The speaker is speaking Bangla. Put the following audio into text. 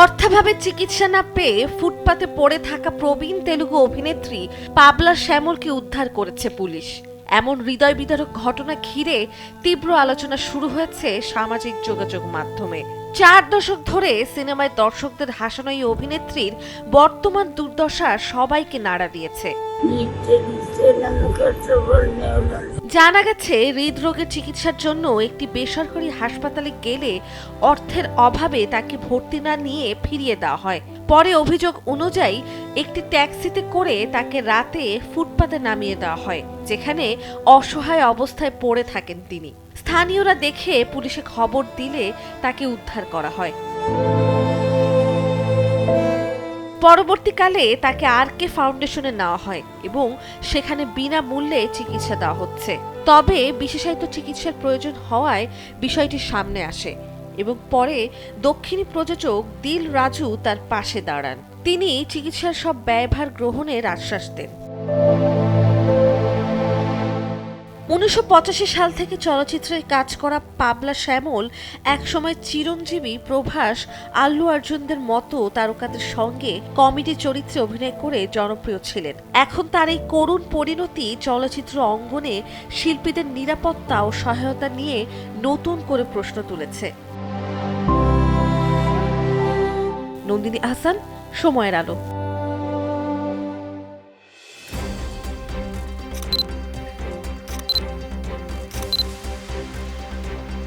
অর্থাভাবে চিকিৎসা না পেয়ে ফুটপাতে পড়ে থাকা প্রবীণ তেলুগু অভিনেত্রী পাবলা শ্যামলকে উদ্ধার করেছে পুলিশ। এমন হৃদয় বিদারক ঘটনা ঘিরে তীব্র আলোচনা শুরু হয়েছে সামাজিক যোগাযোগ মাধ্যমে। 4 দশক ধরে সিনেমায় দর্শকদের হাসানো এই অভিনেত্রীর বর্তমান দুর্দশা সবাইকে নাড়া দিয়েছে। জানা গেছে, হৃদরোগের চিকিৎসার জন্য একটি বেসরকারি হাসপাতালে গেলে অর্থের অভাবে তাকে ভর্তি না নিয়ে ফিরিয়ে দেওয়া হয়। পরে অভিযোগ অনুযায়ী একটি ট্যাক্সিতে করে তাকে রাতে ফুটপাতে নামিয়ে দেওয়া হয়, যেখানে অসহায় অবস্থায় পড়ে থাকেন তিনি। স্থানীয়রা দেখে পুলিশে খবর দিলে তাকে উদ্ধার করা হয়। পরবর্তীকালে তাকে RK ফাউন্ডেশনে নেওয়া হয় এবং সেখানে বিনামূল্যে চিকিৎসা দেওয়া হচ্ছে। তবে বিশেষায়িত চিকিৎসার প্রয়োজন হওয়ায় বিষয়টি সামনে আসে এবং পরে দক্ষিণী প্রযোজক দিল রাজু তার পাশে দাঁড়ান। তিনি চিকিৎসার সব ব্যয়ভার গ্রহণের আশ্বাস দেন। 1985 সাল থেকে চলচ্চিত্রে কাজ করা পাবলা শ্যামল একসময় চিরঞ্জীবী প্রভাস, আল্লু অর্জুনদের মতো তারকাদের সঙ্গে কমেডি চরিত্রে অভিনয় করে জনপ্রিয় ছিলেন। এখন তার এই করুণ পরিণতি চলচ্চিত্র অঙ্গনে শিল্পীদের নিরাপত্তা ও সহায়তা নিয়ে নতুন করে প্রশ্ন তুলেছে। নন্দিনী আহসান, সময়ের আলো।